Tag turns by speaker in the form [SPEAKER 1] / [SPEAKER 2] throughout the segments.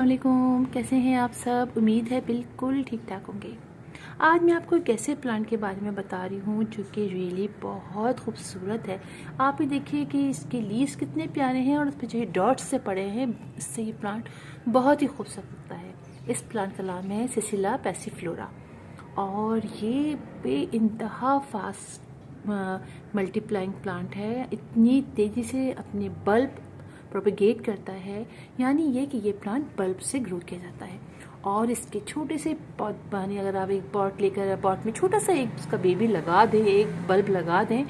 [SPEAKER 1] अस्सलाम वालेकुम, कैसे हैं आप सब। उम्मीद है बिल्कुल ठीक ठाक होंगे। आज मैं आपको एक ऐसे प्लांट के बारे में बता रही हूँ जो कि रियली बहुत खूबसूरत है। आप ही देखिए कि इसके लीव्स कितने प्यारे हैं और उस पर जो ये डॉट्स से पड़े हैं, इससे ये प्लांट बहुत ही खूबसूरत लगता है। इस प्लांट का नाम है सिसिला पैसिफ्लोरा और ये बे इंतहा फास्ट मल्टीप्लाइंग प्लांट है। इतनी तेज़ी से अपने बल्ब प्रोपेगेट करता है, यानी ये कि ये प्लांट बल्ब से ग्रो किया जाता है। और इसके छोटे से पॉट पानी, अगर आप एक पॉट लेकर पॉट में छोटा सा एक उसका बेबी लगा दें, एक बल्ब लगा दें,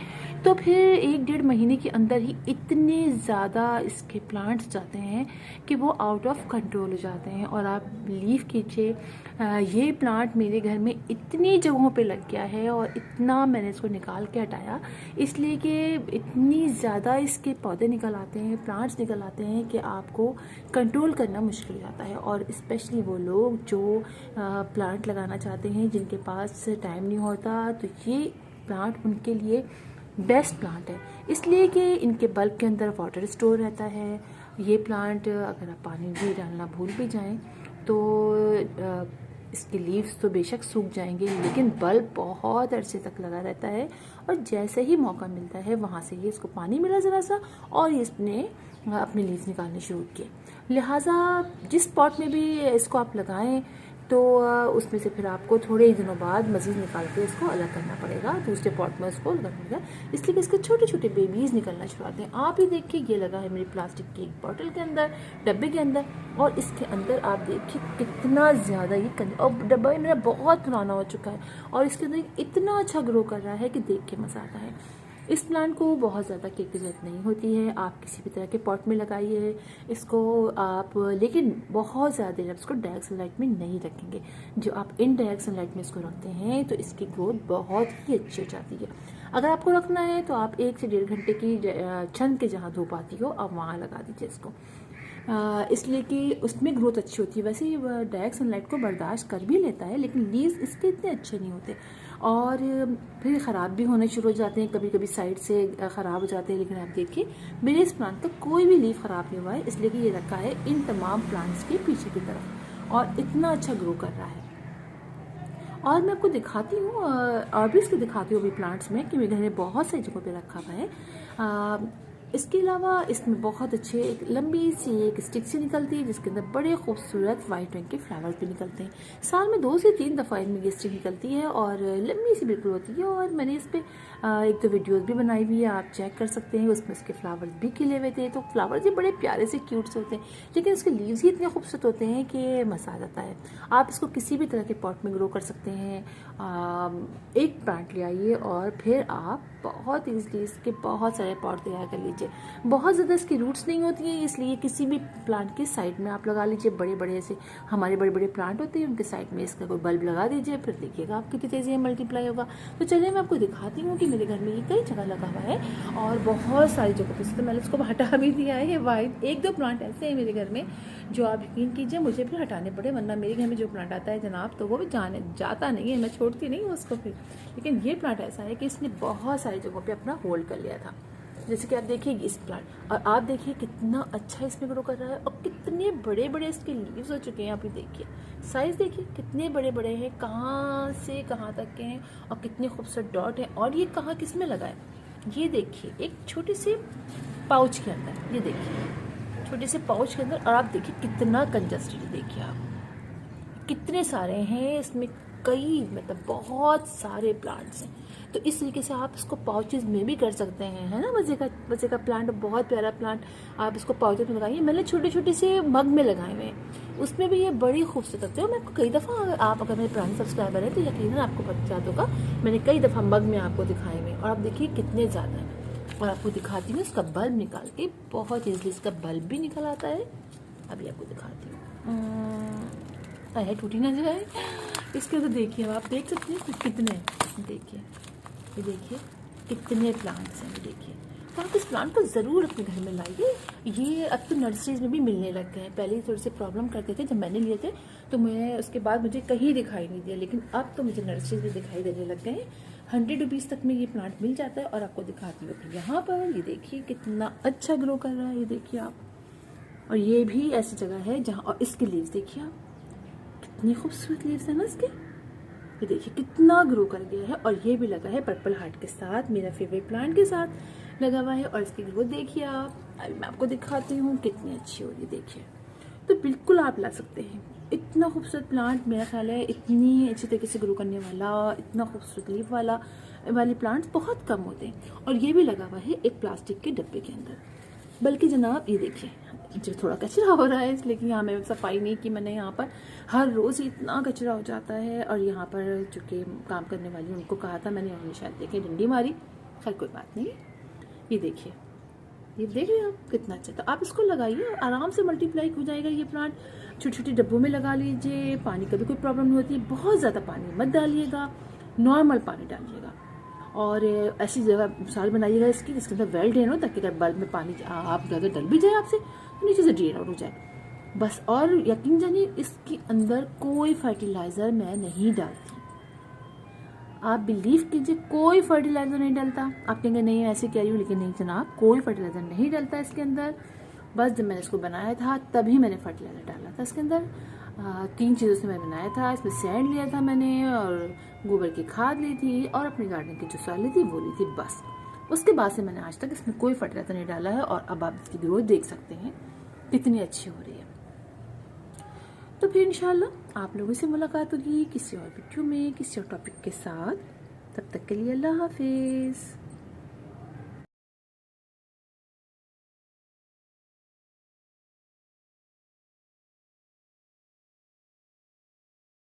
[SPEAKER 1] तो फिर 1-1.5 महीने के अंदर ही इतने ज़्यादा इसके प्लांट्स जाते हैं कि वो आउट ऑफ कंट्रोल हो जाते हैं। और आप बिलीव कीजिए, ये प्लांट मेरे घर में इतनी जगहों पे लग गया है और इतना मैंने इसको निकाल के हटाया, इसलिए कि इतनी ज़्यादा इसके पौधे निकल आते हैं, प्लांट्स निकल आते हैं कि आपको कंट्रोल करना मुश्किल हो जाता है। और स्पेशली वो लोग जो प्लांट लगाना चाहते हैं, जिनके पास टाइम नहीं होता, तो ये प्लांट उनके लिए बेस्ट प्लांट है, इसलिए कि इनके बल्ब के अंदर वाटर स्टोर रहता है। ये प्लांट अगर आप पानी भी डालना भूल भी जाएं तो इसके लीव्स तो बेशक सूख जाएंगे, लेकिन बल्ब बहुत अरसे तक लगा रहता है। और जैसे ही मौका मिलता है वहाँ से ये इसको पानी मिला ज़रा सा और इसने अपने लीव्स निकालने शुरू किए। लिहाजा जिस पॉट में भी इसको आप लगाएं तो उसमें से फिर आपको थोड़े ही दिनों बाद मज़ीद निकाल के इसको अलग करना पड़ेगा, दूसरे पॉट में इसको लगाना पड़ेगा, इसलिए कि इसके छोटे छोटे बेबीज़ निकलना शुरू होते हैं। आप ही देखिए, ये लगा है मेरी प्लास्टिक की एक बॉटल के अंदर, डब्बे के अंदर, और इसके अंदर आप देखिए कितना ज़्यादा ये और डब्बा मेरा बहुत पुराना हो चुका है और इसके अंदर इतना अच्छा ग्रो कर रहा है कि देख के मज़ा आता है। इस प्लांट को बहुत ज़्यादा केयर की ज़रूरत नहीं होती है, आप किसी भी तरह के पॉट में लगाइए इसको आप, लेकिन बहुत ज़्यादा देर आप इसको डायरेक्ट सनलाइट में नहीं रखेंगे। जो आप इनडायरेक्ट सनलाइट में इसको रखते हैं तो इसकी ग्रोथ बहुत ही अच्छी हो जाती है। अगर आपको रखना है तो आप 1 से 1.5 घंटे की छन के जहाँ धूप आती हो आप वहाँ लगा दीजिए इसको, इसलिए कि उसमें ग्रोथ अच्छी होती है। वैसे ही डायरेक्ट सनलाइट को बर्दाश्त कर भी लेता है, लेकिन लीव्स इसके इतने अच्छे नहीं होते और फिर ख़राब भी होने शुरू हो जाते हैं, कभी कभी साइड से ख़राब हो जाते हैं। लेकिन आप देखिए मेरे इस प्लांट का कोई भी लीफ ख़राब नहीं हुआ है, इसलिए कि ये रखा है इन तमाम प्लांट्स के पीछे की तरफ और इतना अच्छा ग्रो कर रहा है। और मैं आपको दिखाती हूँ और भी इसके दिखाती हूँ अभी प्लांट्स में कि मेरे घर में बहुत सारी जगहों पे रखा हुआ है। इसके अलावा इसमें बहुत अच्छे एक लंबी सी एक स्टिक सी निकलती है जिसके अंदर बड़े खूबसूरत वाइट रंग के फ्लावर्स भी निकलते हैं। साल में 2 से 3 दफ़ा इनमें ये स्टिक निकलती है और लंबी सी बिल्कुल होती है। और मैंने इस पर 1-2 वीडियोज़ भी बनाई हुई है, आप चेक कर सकते हैं। उसमें इसके फ्लावर्स भी खिले हुए थे, तो फ्लावर्स भी बड़े प्यारे से क्यूट से होते हैं, लेकिन इसके लीव्स ही इतने खूबसूरत होते हैं कि मज़ा आ जाता है। आप इसको किसी भी तरह के पॉट में ग्रो कर सकते हैं। एक प्लांट ले आइए और फिर आप बहुत ईजिली इसके बहुत सारे पॉट तैयार कर लीजिए। बहुत ज़्यादा इसकी रूट्स नहीं होती हैं, इसलिए किसी भी प्लांट के साइड में आप लगा लीजिए। बड़े बड़े ऐसे हमारे बड़े बड़े प्लांट होते हैं, उनके साइड में इसका कोई बल्ब लगा दीजिए, फिर देखिएगा आप कितनी तेज़ी में मल्टीप्लाई होगा। तो चलिए मैं आपको दिखाती हूँ कि मेरे घर में ये कई जगह लगा हुआ है और बहुत सारी जगहों पर। तो मैंने उसको हटा भी दिया है। वाइट 1-2 प्लांट ऐसे हैं मेरे घर में जो आप यकीन कीजिए मुझे फिर हटाने पड़े, वरना मेरे घर में जो प्लांट आता है जनाब तो वो भी जाता नहीं है, मैं छोड़ती नहीं हूँ उसको फिर। लेकिन ये प्लांट ऐसा है कि इसने बहुत सारी जगहों पे अपना होल्ड कर लिया था। जैसे कि आप देखिए इस प्लांट, और आप देखिए कितना अच्छा इसमें ग्रो कर रहा है और कितने बड़े बड़े इसके लीव्स हो चुके हैं। आप ये देखिए साइज़ देखिए कितने बड़े बड़े हैं, कहाँ से कहाँ तक के हैं और कितने खूबसूरत डॉट हैं। और ये कहाँ किस में लगा है, ये देखिए एक छोटी सी पाउच के अंदर, ये देखिए छोटे से पाउच के अंदर। और आप देखिए कितना कंजस्टेड, देखिए आप कितने सारे हैं इसमें, कई मतलब बहुत सारे प्लांट्स हैं। तो इस तरीके से आप इसको पाउचेस में भी कर सकते हैं, है ना। मज़े का प्लांट, बहुत प्यारा प्लांट। आप इसको पाउचेस में लगाइए। मैंने छोटे छोटे से मग में लगाए हुए हैं, उसमें भी ये बड़ी खूबसूरत लगते हैं। मैं आपको कई दफ़ा, आप अगर मेरे पुराने सब्सक्राइबर हैं तो यकीनन आपको पता होगा, मैंने कई दफ़ा मग में आपको दिखाए हुए। और आप देखिए कितने ज़्यादा हैं। और आपको दिखाती हूँ इसका बल्ब निकाल के, बहुत ईजिली इसका बल्ब भी निकल आता है। अभी आपको दिखाती हूँ, है टूटी ना जाए। इसके अंदर देखिए, आप देख सकते हैं कितने, देखिए ये देखिए कितने प्लांट्स हैं, देखिए। तो आप इस प्लांट को ज़रूर अपने घर में लाइए। ये अब तो नर्सरीज में भी मिलने लग गए हैं, पहले ही थोड़े से प्रॉब्लम करते थे जब मैंने लिए थे, तो मैं उसके बाद मुझे कहीं दिखाई नहीं दिया, लेकिन अब तो मुझे नर्सरीज में दिखाई देने लग गए हैं। 100 रुपीज़ तक में ये प्लांट मिल जाता है। और आपको दिखाती हूँ यहाँ पर, ये देखिए कितना अच्छा ग्रो कर रहा है, ये देखिए आप, और ये भी ऐसी जगह है जहाँ, और इसके लीव्स देखिए आप, कितनी खूबसूरत लीव्स है ना इसके। ये देखिए कितना ग्रो कर गया है, और ये भी लगा है पर्पल हार्ट के साथ, मेरा फेवरेट प्लांट के साथ लगा हुआ है। और इसकी ग्रोथ देखिए आप, अभी मैं आपको दिखाती हूँ कितनी अच्छी हो रही है, देखिए। तो बिल्कुल आप ला सकते हैं, इतना खूबसूरत प्लांट मेरा ख्याल है इतनी अच्छी तरीके से ग्रो करने वाला, इतना खूबसूरत लीफ वाले प्लांट्स बहुत कम होते हैं। और ये भी लगा हुआ है एक प्लास्टिक के डब्बे के अंदर। बल्कि जनाब ये देखिए, जो थोड़ा कचरा हो रहा है इसलिए कि यहाँ मैं सफाई नहीं की मैंने, यहाँ पर हर रोज़ इतना कचरा हो जाता है। और यहाँ पर चूँकि काम करने वाली उनको कहा था मैंने, उन्होंने शायद देखे डंडी मारी, खैर कोई बात नहीं। ये देखिए, ये देख रहे हैं आप कितना अच्छा। तो आप इसको लगाइए, आराम से मल्टीप्लाई हो जाएगा ये प्लांट। छोटे छोटे डब्बों में लगा लीजिए, पानी का भी कोई प्रॉब्लम नहीं होती। बहुत ज़्यादा पानी मत डालिएगा, नॉर्मल पानी डालिएगा। और ऐसी जगह साल बनाइएगा इसकी जिसके अंदर वेल ड्रेन हो, ताकि अगर बल्ब में पानी आप ज़्यादा डल भी जाए आपसे तो नीचे से ड्रेन आउट हो जाए बस। और यकीन जानिए इसके अंदर कोई फर्टिलाइज़र मैं नहीं डालती, आप बिलीव कीजिए कोई फर्टिलाइज़र नहीं डलता। आप कहेंगे नहीं ऐसे कह रही हूँ, लेकिन नहीं जनाब, कोई फर्टिलाइज़र नहीं डलता इसके अंदर। बस जब मैंने इसको बनाया था तभी मैंने फर्टिलाइज़र डाला था इसके अंदर। 3 चीज़ों से मैंने बनाया था, इसमें सैंड लिया था मैंने, और गोबर की खाद ली थी, और अपनी गार्डन की जो सॉइल ली थी वो ली थी, बस। उसके बाद से मैंने आज तक इसमें कोई फर्टिलाइज़र नहीं डाला है। और अब आप इसकी ग्रोथ देख सकते हैं कितनी अच्छी हो रही है। तो फिर इंशाल्लाह आप लोगों से मुलाकात होगी किसी और वीडियो में, किसी और टॉपिक के साथ। तब तक के लिए अल्लाह हाफिज़।